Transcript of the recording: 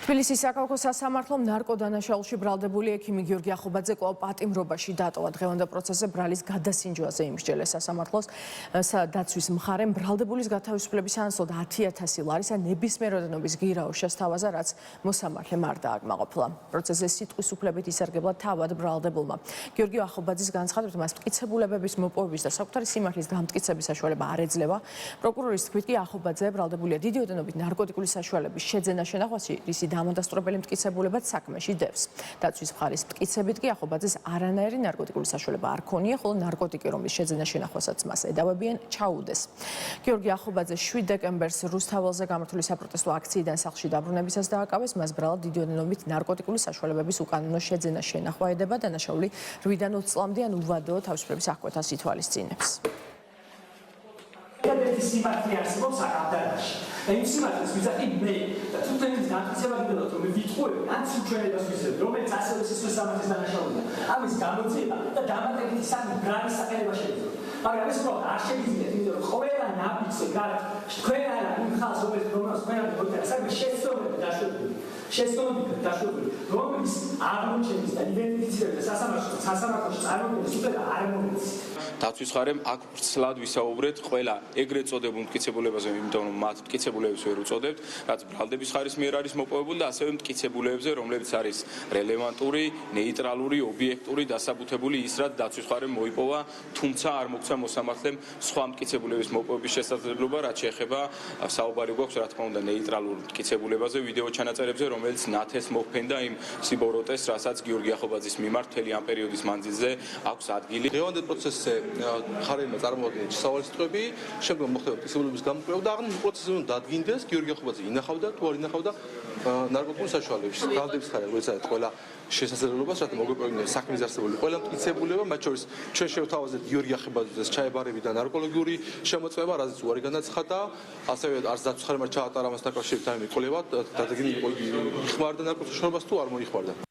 თბილისის საქალაქო სასამართლომ ნარკოდანაშაულში ბრალდებული ექიმი გიორგი ახობაძე კვლავ პატიმრობაში დატოვა. დღევანდელ პროცესზე ბრალის გადასინჯვაზე იმსჯელეს სასამართლოს დაცვის მხარემ ბრალდებულის გათავისუფლების ანსოდ 10,000 ლარის ან ნებისმიერ ოდენობის გირაო შესთავაზა, რაც მოსამართლემ არ დააკმაყოფილა. პროცესზე სიტყვის უფლებით ისარგებლა თავად ბრალდებულმა. გიორგი ახობაძის განცხადებით, მას მტკიცებულებების მოპოვების და საკუთარი სიმართლის დამტკიცების საშუალება არ ეძლევა. პროკურორის თქმით, კი ახობაძე ბრალდებულია დიდი ოდენობით ნარკოტიკული საშუალების შეძენა შენახვაში, რის დამადასტურებელი მტკიცებულებად საქმეში დევს. დაცვის მხარის მტკიცებით კი ახობაძეს არანაირი ნარკოტიკული საშუალება არ ქონია, ხოლო ნარკოტიკი, რომლის შეძენა შენახვასაც მას ედავებიან, ჩაუდეს. გიორგი ახობაძე 7 დეკემბერს რუსთაველზე გამართული საპროტესტო აქციიდან სახლში დაბრუნებისას დააკავეს. მას ბრალად დიდი ოდენობით ნარკოტიკული საშუალებების უკანონო შეძენა შენახვა ედება. დანაშაული 8-დან 20 წლამდე ან უვადო თავისუფლების აღკვეთას ითვალისწინებს. სიმართლე არსებობს აკადემიაში. და იმ სიმართლეს ვიზახი მე და თვითონის განცემა გიდოთ რომ ვიტყუები ან სუჩვენებას ვიზრდები, რომელიც ასევე სისხლის სამართლის დანაშაულია. ამის გამოძიება და დამატებითი სამი ბრალის საყენება შეიძლება. მაგრამ ეს პროექტი არ შეიძლება, იმიტომ რომ ყველა ნაბიჯზე გარეთ თქვენ არა იმ ხალხს, რომელსაც თქვენ არ გქონდეთ, საერთოდ შეცდომები დაშვებული, რომლის აღმოჩენის და იდენტიფიცირების და სასამართლოში წარმოქმნის უფლება არ მომიცით. დაცვის მხარემ აქ ვრცლად ვისაუბრეთ ყველა ეგრეთ წოდებულ მტკიცებულებაზე, იმიტომ რომ მათ მტკიცებულებებს ვერ უწოდებთ, რაც ბრალდების მხარის მიერ არის მოპოვებული და ასევე მტკიცებულებებზე, რომლებიც არის რელევანტური, ნეიტრალური, ობიექტური, დასაბუთებული ის, რაც დაცვის მხარემ მოიპოვა, თუმცა არ მოგცა მოსამართლემ სხვა მტკიცებულების მოპოვების შესაძლებლობა, რაც შეეხება საუბარი გვაქვს, რა თქმა უნდა, ნეიტრალურ მტკიცებულებაზე, ვიდეო ჩანაწერებზე, რომელიც ნათეს მოჰფენდა იმ სიბოროტეს, რასაც გიორგი ახობაძის მიმართ მთელი ამ პერიოდის მანძილზე აქვს ადგილი. დღევანდელ პროცესზე მხარეებმა წარმოადგენენ შესავალი სიტყვები, შემდგომ მოხდება მტკიცებულების გამოკვლევა და აღნიშნულ პროცესზე უნდა დადგინდეს გიორგი ახობაძე ინახავდა თუ არ ინახავდა ნარკოტიკულ საშუალებას. ბრალდების მხარე ეცადეთ ყველა შესაძლებლობას, რათა მოგვეპოვებინა საქმის არსებული ყველა მტკიცებულება, მათ შორის ჩვენ შევთავაზეთ გიორგი ახობაძეს ჩაებარები და ნარკოლოგიური შემოწმება, რაზეც უარი განაცხადა, ასევე არც დაცვის მხარემ არ ჩაატარა მას დაკავშირებით ამ კვლევა, დადგინდა იხმარდა ნარკოტიკის შრომას თუ არ მოიხმარდა.